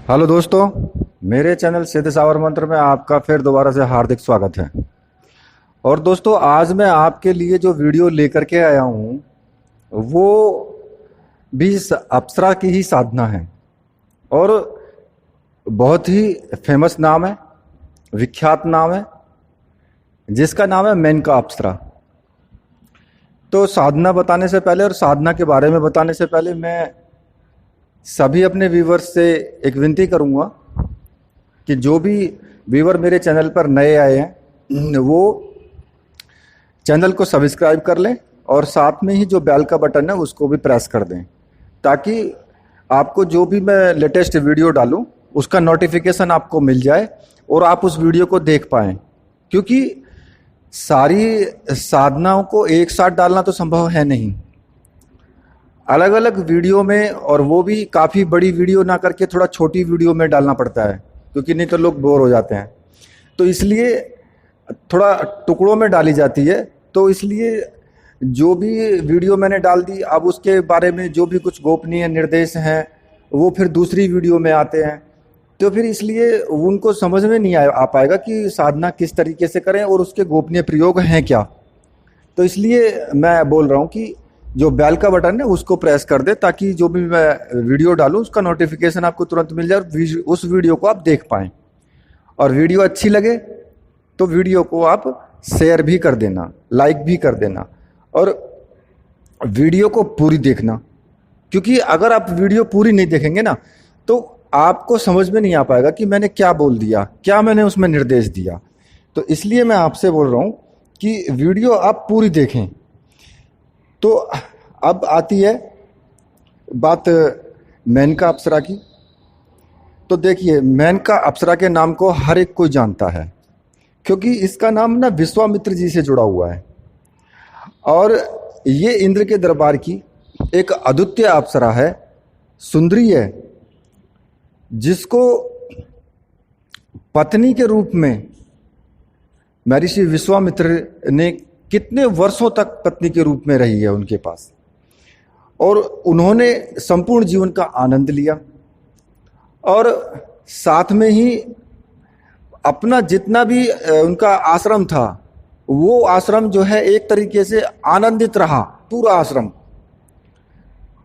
Hello दोस्तों, मेरे channel सिद्ध सावर मंत्र में आपका फिर दोबारा से हार्दिक स्वागत है। और दोस्तों, आज मैं आपके लिए जो वीडियो लेकर के आया हूँ वो भी अप्सरा की ही साधना है और बहुत ही फेमस नाम है, विख्यात नाम है, जिसका नाम है मेनका अप्सरा। तो साधना बताने से पहले और साधना के बारे में बताने से पहले मैं सभी अपने व्यूवर्स से एक विनती करूंगा कि जो भी व्यूवर मेरे चैनल पर नए आए हैं वो चैनल को सब्सक्राइब कर लें और साथ में ही जो बेल का बटन है उसको भी प्रेस कर दें, ताकि आपको जो भी मैं लेटेस्ट वीडियो डालूं उसका नोटिफिकेशन आपको मिल जाए और आप उस वीडियो को देख पाएं। क्योंकि सारी साधनाओं को एक साथ डालना तो संभव है नहीं, अलग अलग वीडियो में, और वो भी काफ़ी बड़ी वीडियो ना करके थोड़ा छोटी वीडियो में डालना पड़ता है, क्योंकि नहीं तो लोग बोर हो जाते हैं। तो इसलिए थोड़ा टुकड़ों में डाली जाती है। तो इसलिए जो भी वीडियो मैंने डाल दी, अब उसके बारे में जो भी कुछ गोपनीय निर्देश हैं वो फिर दूसरी वीडियो में आते हैं। तो फिर इसलिए उनको समझ में नहीं आ पाएगा कि साधना किस तरीके से करें और उसके गोपनीय प्रयोग हैं क्या। तो इसलिए मैं बोल रहा हूँ कि जो बेल का बटन है उसको प्रेस कर दे, ताकि जो भी मैं वीडियो डालूं उसका नोटिफिकेशन आपको तुरंत मिल जाए और उस वीडियो को आप देख पाएं। और वीडियो अच्छी लगे तो वीडियो को आप शेयर भी कर देना, लाइक भी कर देना, और वीडियो को पूरी देखना। क्योंकि अगर आप वीडियो पूरी नहीं देखेंगे ना तो आपको समझ में नहीं आ पाएगा कि मैंने क्या बोल दिया, क्या मैंने उसमें निर्देश दिया। तो इसलिए मैं आपसे बोल रहा हूँ कि वीडियो आप पूरी देखें। तो अब आती है बात मेनका अप्सरा की। तो देखिए, मेनका अप्सरा के नाम को हर एक कोई जानता है, क्योंकि इसका नाम ना विश्वामित्र जी से जुड़ा हुआ है। और ये इंद्र के दरबार की एक अद्वितीय अप्सरा है, सुंदरी है, जिसको पत्नी के रूप में महर्षि विश्वामित्र ने कितने वर्षों तक पत्नी के रूप में रही है उनके पास, और उन्होंने संपूर्ण जीवन का आनंद लिया। और साथ में ही अपना जितना भी उनका आश्रम था, वो आश्रम जो है एक तरीके से आनंदित रहा, पूरा आश्रम।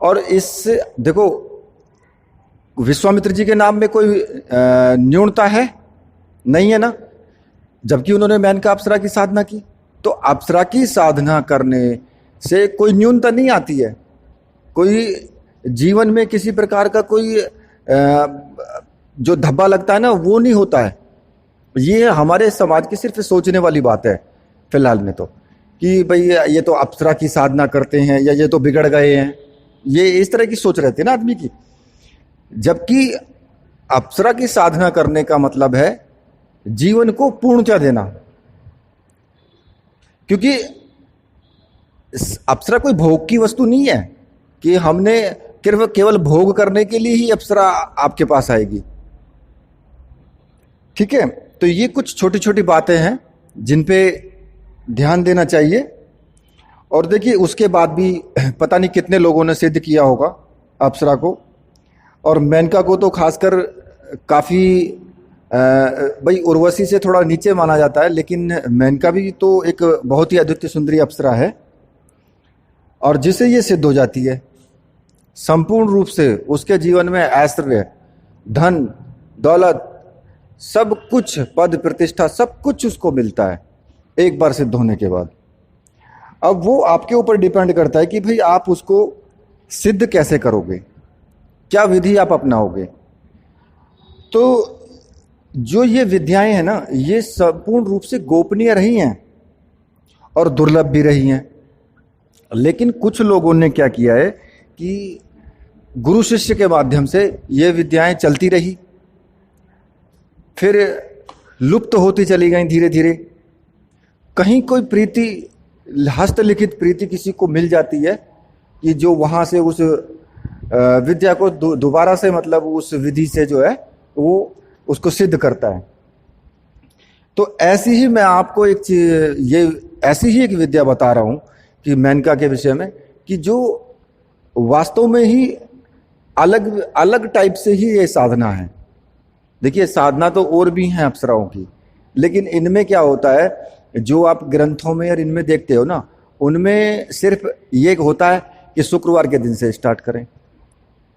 और इससे देखो, विश्वामित्र जी के नाम में कोई न्यूनता है नहीं है ना, जबकि उन्होंने मेनका अप्सरा की साधना की। तो अप्सरा की साधना करने से कोई न्यूनता नहीं आती है, कोई जीवन में किसी प्रकार का कोई जो धब्बा लगता है ना वो नहीं होता है। ये हमारे समाज की सिर्फ सोचने वाली बात है फिलहाल में, तो कि भाई ये तो अप्सरा की साधना करते हैं या ये तो बिगड़ गए हैं, ये इस तरह की सोच रहती है ना आदमी की। जबकि अप्सरा की साधना करने का मतलब है जीवन को पूर्णता देना। क्योंकि अप्सरा कोई भोग की वस्तु नहीं है कि हमने केवल भोग करने के लिए ही अप्सरा आपके पास आएगी। ठीक है, तो ये कुछ छोटी छोटी बातें हैं जिन पे ध्यान देना चाहिए। और देखिए, उसके बाद भी पता नहीं कितने लोगों ने सिद्ध किया होगा अप्सरा को, और मेनका को तो खासकर काफ़ी भाई उर्वशी से थोड़ा नीचे माना जाता है, लेकिन मेनका भी तो एक बहुत ही अद्वितीय सुंदरी अप्सरा है, और जिसे ये सिद्ध हो जाती है संपूर्ण रूप से उसके जीवन में ऐश्वर्य, धन, दौलत, सब कुछ, पद प्रतिष्ठा, सब कुछ उसको मिलता है एक बार सिद्ध होने के बाद। अब वो आपके ऊपर डिपेंड करता है कि भाई आप उसको सिद्ध कैसे करोगे, क्या विधि आप अपनाओगे। तो जो ये विद्याएं हैं ना, ये संपूर्ण रूप से गोपनीय रही हैं और दुर्लभ भी रही हैं। लेकिन कुछ लोगों ने क्या किया है कि गुरु शिष्य के माध्यम से ये विद्याएं चलती रही, फिर लुप्त होती चली गई धीरे धीरे। कहीं कोई प्रीति, हस्तलिखित प्रीति किसी को मिल जाती है कि जो वहाँ से उस विद्या को दोबारा से, मतलब उस विधि से जो है वो उसको सिद्ध करता है। तो ऐसी ही मैं आपको एक चीज, ये ऐसी ही एक विद्या बता रहा हूँ कि मेनका के विषय में, कि जो वास्तव में ही अलग अलग टाइप से ही ये साधना है। देखिए साधना तो और भी हैं अप्सराओं की, लेकिन इनमें क्या होता है, जो आप ग्रंथों में और इनमें देखते हो ना, उनमें सिर्फ ये होता है कि शुक्रवार के दिन से स्टार्ट करें,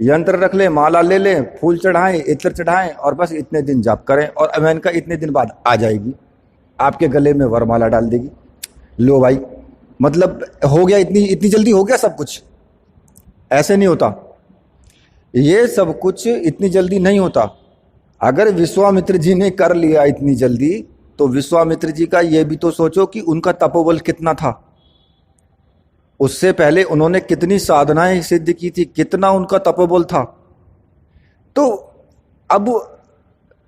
यंत्र रख लें, माला ले लें, फूल चढ़ाएं, इत्र चढ़ाएं और बस इतने दिन जाप करें और अमेन का इतने दिन बाद आ जाएगी, आपके गले में वरमाला डाल देगी। लो भाई, मतलब हो गया, इतनी इतनी जल्दी हो गया सब कुछ। ऐसे नहीं होता, ये सब कुछ इतनी जल्दी नहीं होता। अगर विश्वामित्र जी ने कर लिया इतनी जल्दी, तो विश्वामित्र जी का ये भी तो सोचो कि उनका तपोबल कितना था। उससे पहले उन्होंने कितनी साधनाएं सिद्ध की थी, कितना उनका तपोबल था। तो अब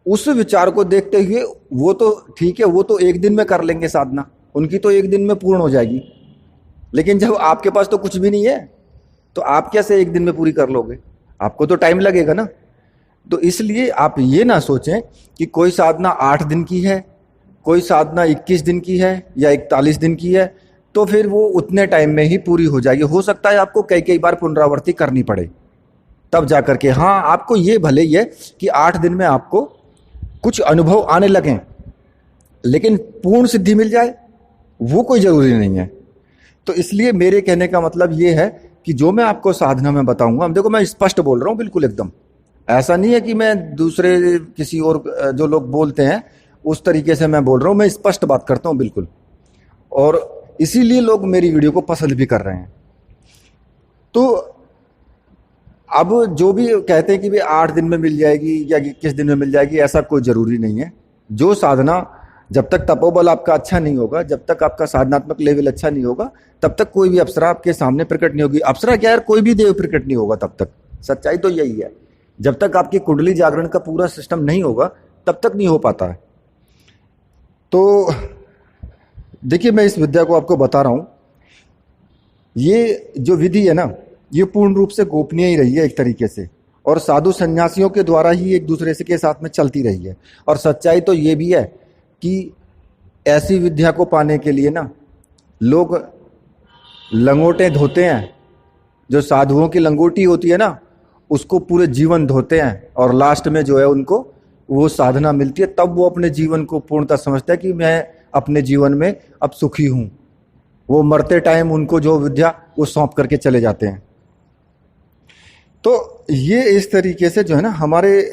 उस विचार को देखते हुए वो तो ठीक है, वो तो एक दिन में कर लेंगे साधना, उनकी तो एक दिन में पूर्ण हो जाएगी। लेकिन जब आपके पास तो कुछ भी नहीं है, तो आप कैसे एक दिन में पूरी कर लोगे? आपको तो टाइम लगेगा ना। तो इसलिए आप ये ना सोचें कि कोई साधना 8 दिन की है, कोई साधना 21 दिन की है या 41 दिन की है, तो फिर वो उतने टाइम में ही पूरी हो जाएगी। हो सकता है आपको कई कई बार पुनरावृत्ति करनी पड़े, तब जाकर के, हाँ आपको ये भले ही है कि 8 दिन में आपको कुछ अनुभव आने लगें, लेकिन पूर्ण सिद्धि मिल जाए वो कोई जरूरी नहीं है। तो इसलिए मेरे कहने का मतलब ये है कि जो मैं आपको साधना में बताऊंगा, देखो मैं स्पष्ट बोल रहा हूं बिल्कुल एकदम, ऐसा नहीं है कि मैं दूसरे किसी और जो लोग बोलते हैं उस तरीके से मैं बोल रहा हूं, मैं स्पष्ट बात करता हूं बिल्कुल। और इसीलिए लोग मेरी वीडियो को पसंद भी कर रहे हैं। तो अब जो भी कहते हैं कि भाई 8 दिन में मिल जाएगी या 21 दिन में मिल जाएगी, ऐसा कोई जरूरी नहीं है। जो साधना, जब तक तपोबल आपका अच्छा नहीं होगा, जब तक आपका साधनात्मक लेवल अच्छा नहीं होगा, तब तक कोई भी अप्सरा आपके सामने प्रकट नहीं होगी। अप्सरा क्या है, कोई भी देव प्रकट नहीं होगा तब तक। सच्चाई तो यही है, जब तक आपकी कुंडली जागरण का पूरा सिस्टम नहीं होगा तब तक नहीं हो पाता है। तो देखिए मैं इस विद्या को आपको बता रहा हूं, ये जो विधि है ना, ये पूर्ण रूप से गोपनीय ही रही है एक तरीके से, और साधु सन्यासियों के द्वारा ही एक दूसरे से के साथ में चलती रही है। और सच्चाई तो ये भी है कि ऐसी विद्या को पाने के लिए ना लोग लंगोटे धोते हैं, जो साधुओं की लंगोटी होती है ना, उसको पूरे जीवन धोते हैं, और लास्ट में जो है उनको वो साधना मिलती है, तब वो अपने जीवन को पूर्णतः समझते हैं कि मैं अपने जीवन में अब सुखी हूं। वो मरते टाइम उनको जो विद्या वो सौंप करके चले जाते हैं। तो ये इस तरीके से जो है ना हमारे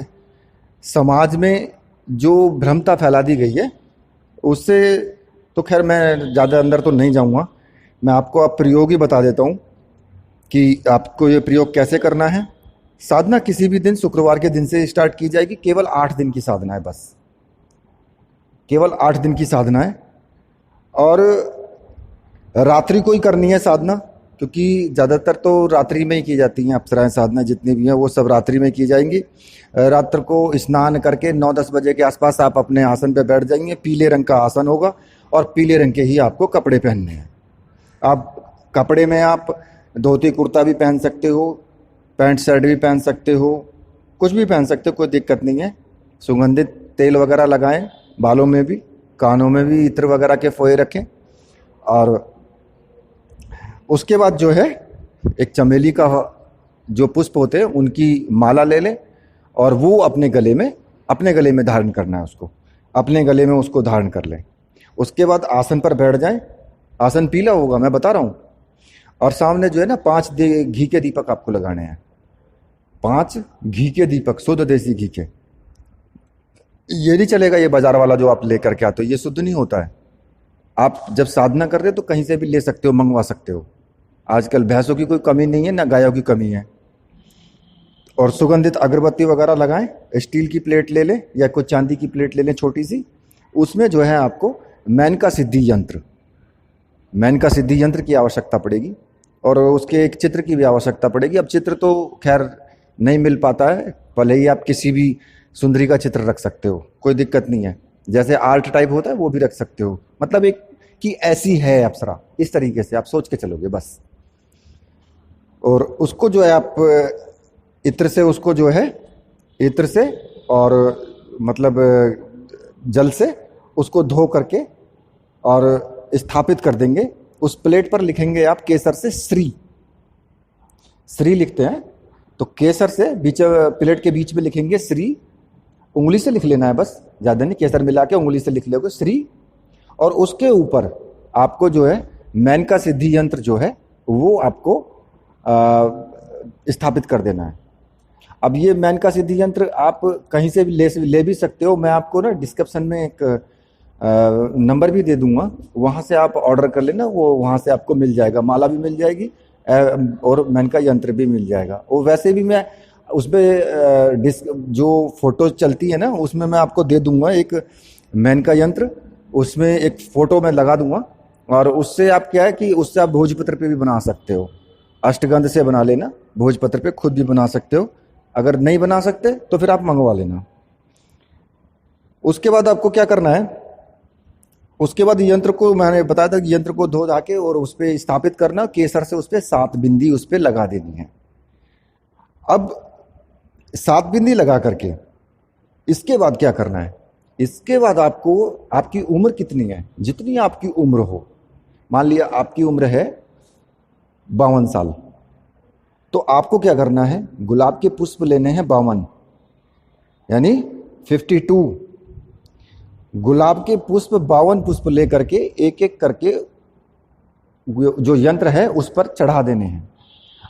समाज में जो भ्रमता फैला दी गई है, उससे तो खैर मैं ज़्यादा अंदर तो नहीं जाऊंगा। मैं आपको अब प्रयोग ही बता देता हूँ कि आपको ये प्रयोग कैसे करना है। साधना किसी भी दिन शुक्रवार के दिन से स्टार्ट की जाएगी। केवल 8 दिन की साधना है, बस केवल 8 दिन की साधना है। और रात्रि को ही करनी है साधना, क्योंकि ज़्यादातर तो रात्रि में ही की जाती हैं अप्सराएं साधना, जितनी भी हैं वो सब रात्रि में की जाएंगी। रात्र को स्नान करके 9-10 बजे के आसपास आप अपने आसन पे बैठ जाएंगे। पीले रंग का आसन होगा और पीले रंग के ही आपको कपड़े पहनने हैं। आप कपड़े में आप धोती कुर्ता भी पहन सकते हो, पैंट शर्ट भी पहन सकते हो, कुछ भी पहन सकते हो, कोई दिक्कत नहीं है। सुगंधित तेल वगैरह लगाएं, बालों में भी, कानों में भी इत्र वगैरह के फोए रखें। और उसके बाद जो है एक चमेली का जो पुष्प होते हैं उनकी माला ले लें और वो अपने गले में धारण करना है, उसको अपने गले में उसको धारण कर लें। उसके बाद आसन पर बैठ जाएं। आसन पीला होगा, मैं बता रहा हूँ। और सामने जो है ना 5 घी के दीपक आपको लगाने हैं, 5 घी के दीपक, शुद्ध देसी घी के। ये नहीं चलेगा ये बाजार वाला जो आप लेकर के आते हो, ये शुद्ध नहीं होता है। आप जब साधना कर रहे हो तो कहीं से भी ले सकते हो, मंगवा सकते हो। आजकल भैंसों की कोई कमी नहीं है, ना गायों की कमी है। और सुगंधित अगरबत्ती वगैरह लगाएं। स्टील की प्लेट ले लें या कोई चांदी की प्लेट ले लें छोटी सी, उसमें जो है आपको मैनका सिद्धि यंत्र की आवश्यकता पड़ेगी और उसके एक चित्र की भी आवश्यकता पड़ेगी। अब चित्र तो खैर नहीं मिल पाता है, भले ही आप किसी भी सुंदरी का चित्र रख सकते हो, कोई दिक्कत नहीं है। जैसे आर्ट टाइप होता है वो भी रख सकते हो, मतलब एक कि ऐसी है अप्सरा, इस तरीके से आप सोच के चलोगे बस। और उसको जो है आप इत्र से, उसको जो है इत्र से और मतलब जल से उसको धो करके और स्थापित कर देंगे। उस प्लेट पर लिखेंगे आप केसर से श्री लिखते हैं, तो केसर से बीच प्लेट के बीच में लिखेंगे श्री, उंगली से लिख लेना है बस, ज़्यादा नहीं, केसर मिला के उंगली से लिख लोगे श्री, और उसके ऊपर आपको जो है मैन का सिद्धि यंत्र जो है वो आपको स्थापित कर देना है। अब ये मैन का सिद्धि यंत्र आप कहीं से भी ले भी सकते हो। मैं आपको ना डिस्क्रिप्शन में एक नंबर भी दे दूंगा, वहाँ से आप ऑर्डर कर लेना, वो वहाँ से आपको मिल जाएगा, माला भी मिल जाएगी और मैन का यंत्र भी मिल जाएगा। और वैसे भी मैं उस पर जो फोटो चलती है ना उसमें मैं आपको दे दूंगा एक मैन का यंत्र, उसमें एक फ़ोटो मैं लगा दूंगा, और उससे आप क्या है कि उससे आप भोजपत्र पे भी बना सकते हो, अष्टगंध से बना लेना, भोजपत्र पे खुद भी बना सकते हो। अगर नहीं बना सकते तो फिर आप मंगवा लेना। उसके बाद आपको क्या करना है, उसके बाद यंत्र को मैंने बताया था कि यंत्र को धो धा के और उस पर स्थापित करना, केसर से उस पर 7 बिंदी उस पर लगा देनी है। अब 7 बिंदी लगा करके इसके बाद क्या करना है, इसके बाद आपको, आपकी उम्र कितनी है, जितनी आपकी उम्र हो, मान लिया आपकी उम्र है 52 साल, तो आपको क्या करना है, गुलाब के पुष्प लेने हैं 52, यानी 52 गुलाब के पुष्प, 52 पुष्प लेकर के एक एक करके जो यंत्र है उस पर चढ़ा देने हैं।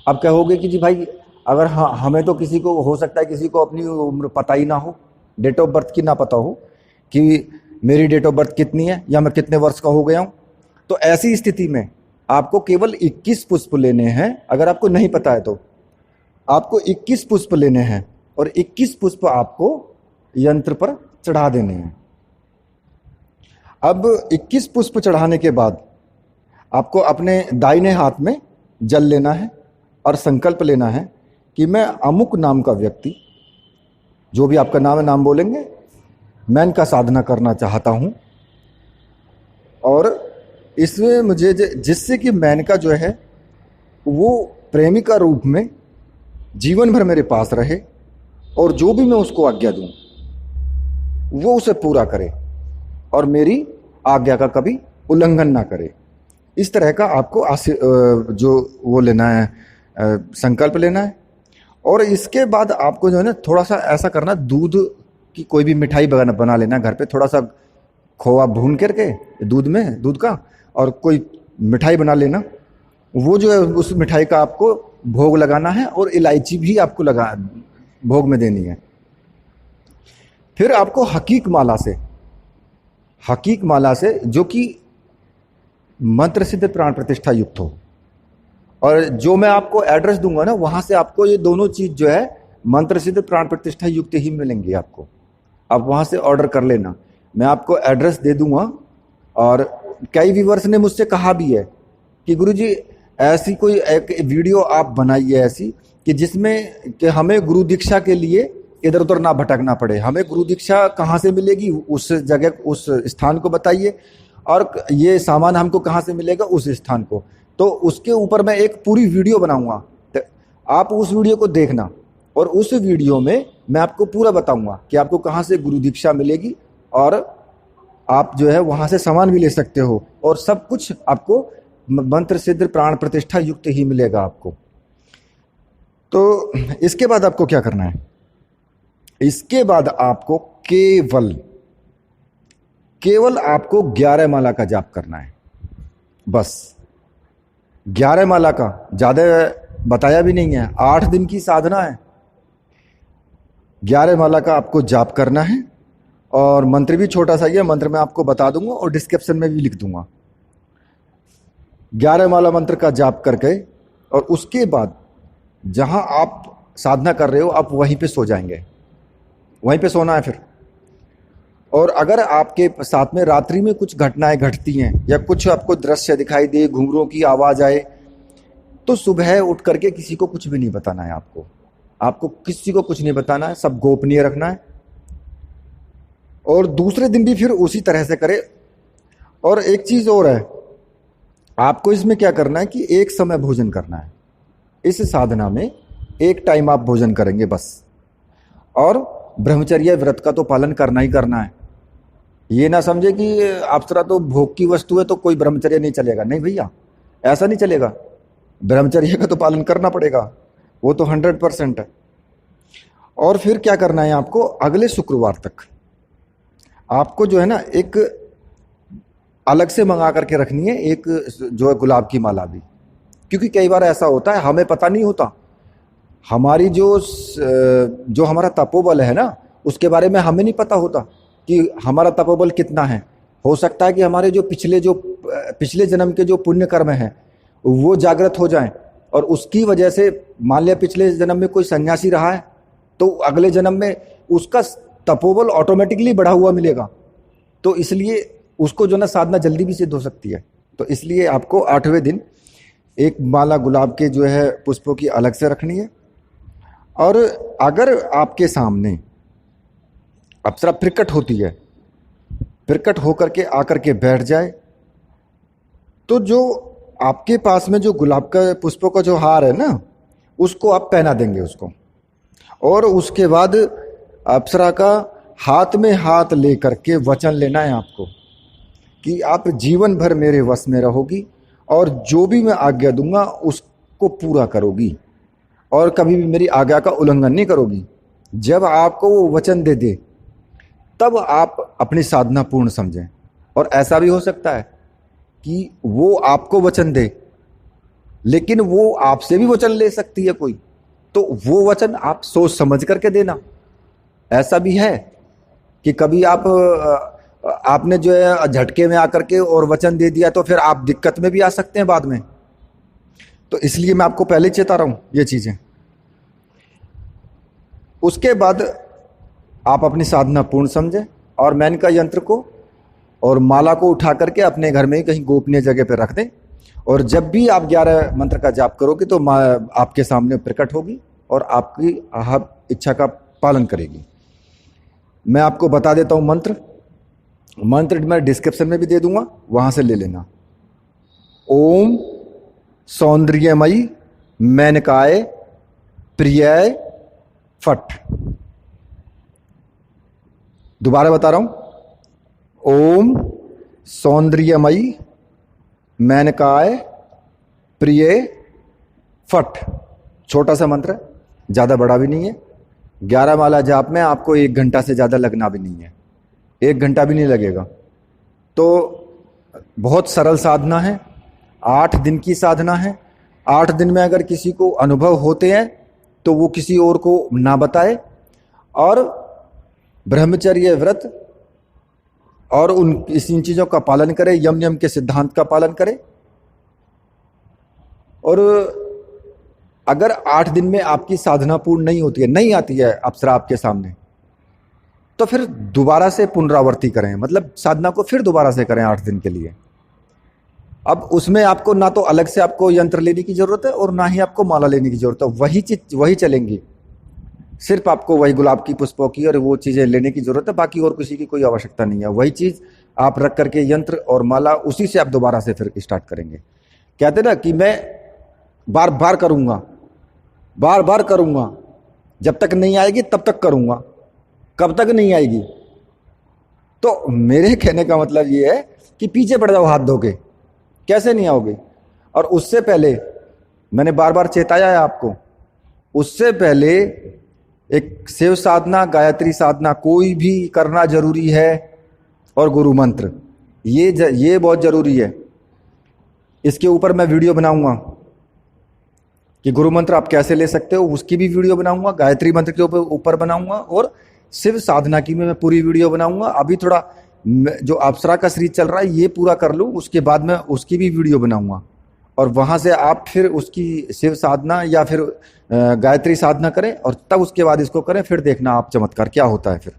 अब कहोगे कि जी भाई अगर हमें तो किसी को हो सकता है किसी को अपनी उम्र पता ही ना हो, डेट ऑफ बर्थ की ना पता हो कि मेरी डेट ऑफ बर्थ कितनी है या मैं कितने वर्ष का हो गया हूँ, तो ऐसी स्थिति में आपको केवल 21 पुष्प लेने हैं। अगर आपको नहीं पता है तो आपको 21 पुष्प लेने हैं और 21 पुष्प आपको यंत्र पर चढ़ा देने हैं। अब 21 पुष्प चढ़ाने के बाद आपको अपने दाहिने हाथ में जल लेना है और संकल्प लेना है कि मैं अमुक नाम का व्यक्ति, जो भी आपका नाम है नाम बोलेंगे, मैन का साधना करना चाहता हूँ, और इसमें मुझे जिससे कि मैन का जो है वो प्रेमिका रूप में जीवन भर मेरे पास रहे, और जो भी मैं उसको आज्ञा दूँ वो उसे पूरा करे और मेरी आज्ञा का कभी उल्लंघन ना करे। इस तरह का आपको जो वो लेना है, संकल्प लेना है। और इसके बाद आपको जो है ना थोड़ा सा ऐसा करना, दूध की कोई भी मिठाई बना लेना घर पे, थोड़ा सा खोआ भून करके दूध का, और कोई मिठाई बना लेना, वो जो है उस मिठाई का आपको भोग लगाना है, और इलायची भी आपको भोग में देनी है। फिर आपको हकीक माला से जो कि मंत्र सिद्ध प्राण प्रतिष्ठा युक्त हो, और जो मैं आपको एड्रेस दूंगा ना वहां से आपको ये दोनों चीज जो है मंत्र सिद्ध प्राण प्रतिष्ठा युक्त ही मिलेंगी आपको। आप वहां से ऑर्डर कर लेना, मैं आपको एड्रेस दे दूंगा। और कई व्यूअर्स ने मुझसे कहा भी है कि गुरुजी ऐसी कोई एक वीडियो आप बनाइए ऐसी कि जिसमें कि हमें गुरु दीक्षा के लिए इधर उधर ना भटकना पड़े, हमें गुरु दीक्षा कहाँ से मिलेगी उस जगह, उस स्थान को बताइए, और ये सामान हमको कहाँ से मिलेगा उस स्थान को। तो उसके ऊपर मैं एक पूरी वीडियो बनाऊंगा, तो आप उस वीडियो को देखना, और उस वीडियो में मैं आपको पूरा बताऊंगा कि आपको कहाँ से गुरु दीक्षा मिलेगी, और आप जो है वहाँ से सामान भी ले सकते हो, और सब कुछ आपको मंत्र सिद्ध प्राण प्रतिष्ठा युक्त ही मिलेगा आपको। तो इसके बाद आपको क्या करना है, इसके बाद आपको केवल आपको 11 माला का जाप करना है, बस 11 माला का, ज़्यादा बताया भी नहीं है, 8 दिन की साधना है। 11 माला का आपको जाप करना है, और मंत्र भी छोटा सा ही है, मंत्र मैं आपको बता दूंगा और डिस्क्रिप्शन में भी लिख दूंगा। 11 माला मंत्र का जाप करके, और उसके बाद जहां आप साधना कर रहे हो आप वहीं पे सो जाएंगे, वहीं पे सोना है फिर। और अगर आपके साथ में रात्रि में कुछ घटनाएं घटती हैं या कुछ आपको दृश्य दिखाई दे, घुंघरूओं की आवाज़ आए, तो सुबह उठ करके किसी को कुछ भी नहीं बताना है। आपको किसी को कुछ नहीं बताना है, सब गोपनीय रखना है। और दूसरे दिन भी फिर उसी तरह से करें। और एक चीज़ और है, आपको इसमें क्या करना है कि एक समय भोजन करना है। इस साधना में एक टाइम आप भोजन करेंगे बस, और ब्रह्मचर्य व्रत का तो पालन करना ही करना है। ये ना समझे कि अप्सरा तो भोग की वस्तु है तो कोई ब्रह्मचर्य नहीं चलेगा, नहीं भैया, ऐसा नहीं चलेगा। ब्रह्मचर्य का तो पालन करना पड़ेगा, वो तो 100% है। और फिर क्या करना है आपको, अगले शुक्रवार तक आपको जो है ना एक अलग से मंगा करके रखनी है, एक जो है गुलाब की माला भी। क्योंकि कई बार ऐसा होता है हमें पता नहीं होता, हमारी जो हमारा तपोबल है ना उसके बारे में हमें नहीं पता होता कि हमारा तपोबल कितना है। हो सकता है कि हमारे जो पिछले जन्म के जो पुण्य कर्म हैं वो जागृत हो जाएं, और उसकी वजह से मान लिया पिछले जन्म में कोई सन्यासी रहा है तो अगले जन्म में उसका तपोबल ऑटोमेटिकली बढ़ा हुआ मिलेगा। तो इसलिए उसको जो ना साधना जल्दी भी सिद्ध हो सकती है। तो इसलिए आपको 8वें दिन एक माला गुलाब के जो है पुष्पों की अलग से रखनी है। और अगर आपके सामने अप्सरा प्रकट होती है, प्रकट होकर के आकर के बैठ जाए, तो जो आपके पास में जो गुलाब का पुष्पों का जो हार है ना उसको आप पहना देंगे उसको। और उसके बाद अप्सरा का हाथ में हाथ लेकर के वचन लेना है आपको कि आप जीवन भर मेरे वश में रहोगी और जो भी मैं आज्ञा दूंगा उसको पूरा करोगी और कभी भी मेरी आज्ञा का उल्लंघन नहीं करोगी। जब आपको वो वचन दे दे तब आप अपनी साधना पूर्ण समझें। और ऐसा भी हो सकता है कि वो आपको वचन दे लेकिन वो आपसे भी वचन ले सकती है कोई, तो वो वचन आप सोच समझ करके देना। ऐसा भी है कि कभी आपने जो है झटके में आकर के और वचन दे दिया तो फिर आप दिक्कत में भी आ सकते हैं बाद में। तो इसलिए मैं आपको पहले चेता रहा हूं ये चीजें। उसके बाद आप अपनी साधना पूर्ण समझें और मैन का यंत्र को और माला को उठा करके अपने घर में ही कहीं गोपनीय जगह पर रख दें। और जब भी आप 11 मंत्र का जाप करोगे तो माँ आपके सामने प्रकट होगी और आपकी इच्छा का पालन करेगी। मैं आपको बता देता हूं मंत्र मैं डिस्क्रिप्शन में भी दे दूंगा, वहां से ले लेना। ओम सौंदर्यमयी मेनकाय प्रिय फट। दोबारा बता रहा हूं, ओम सौंदर्यमयी मेनकाय प्रिय फट। छोटा सा मंत्र है, ज़्यादा बड़ा भी नहीं है। 11 माला जाप में आपको 1 घंटा से ज़्यादा लगना भी नहीं है, 1 घंटा भी नहीं लगेगा। तो बहुत सरल साधना है, 8 दिन की साधना है। 8 दिन में अगर किसी को अनुभव होते हैं तो वो किसी और को ना बताए और ब्रह्मचर्य व्रत और इन चीज़ों का पालन करे, यम के सिद्धांत का पालन करे। और अगर 8 दिन में आपकी साधना पूर्ण नहीं होती है, नहीं आती है अप्सरा आपके सामने, तो फिर दोबारा से पुनरावृत्ति करें, मतलब साधना को फिर दोबारा से करें 8 दिन के लिए। अब उसमें आपको ना तो अलग से आपको यंत्र लेने की जरूरत है और ना ही आपको माला लेने की जरूरत है, वही चीज वही चलेंगी। सिर्फ आपको वही गुलाब की पुष्पों की और वो चीजें लेने की जरूरत है, बाकी और किसी की कोई आवश्यकता नहीं है। वही चीज आप रख करके यंत्र और माला उसी से आप दोबारा से फिर स्टार्ट करेंगे। कहते ना कि मैं बार बार करूंगा, बार बार करूंगा, जब तक नहीं आएगी तब तक करूंगा, कब तक नहीं आएगी। तो मेरे कहने का मतलब ये है कि पीछे पड़ जाओ हाथ धो के, कैसे नहीं आओगे। और उससे पहले मैंने बार बार चेताया है आपको, उससे पहले एक शिव साधना, गायत्री साधना कोई भी करना जरूरी है। और गुरु मंत्र ये बहुत जरूरी है। इसके ऊपर मैं वीडियो बनाऊंगा कि गुरु मंत्र आप कैसे ले सकते हो, उसकी भी वीडियो बनाऊंगा। गायत्री मंत्र के ऊपर बनाऊंगा और शिव साधना की मैं पूरी वीडियो बनाऊंगा। अभी थोड़ा जो अप्सरा का सीरीज चल रहा है ये पूरा कर लूँ, उसके बाद मैं उसकी भी वीडियो बनाऊंगा और वहां से आप फिर उसकी शिव साधना या फिर गायत्री साधना करें और तब उसके बाद इसको करें, फिर देखना आप चमत्कार क्या होता है। फिर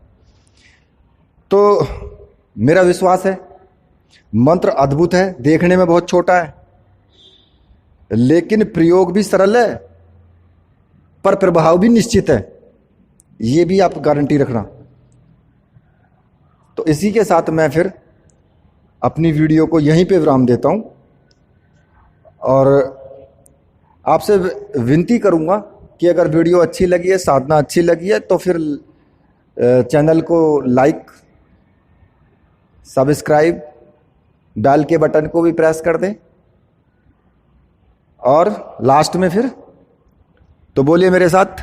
तो मेरा विश्वास है मंत्र अद्भुत है, देखने में बहुत छोटा है लेकिन प्रयोग भी सरल है, पर प्रभाव भी निश्चित है, ये भी आप गारंटी रखना। तो इसी के साथ मैं फिर अपनी वीडियो को यहीं पे विराम देता हूं और आपसे विनती करूंगा कि अगर वीडियो अच्छी लगी है, साधना अच्छी लगी है, तो फिर चैनल को लाइक, सब्सक्राइब, बेल के बटन को भी प्रेस कर दें। और लास्ट में फिर तो बोलिए मेरे साथ,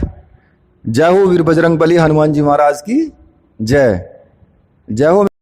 जय हो वीर बजरंग बली, हनुमान जी महाराज की जय। जय हो।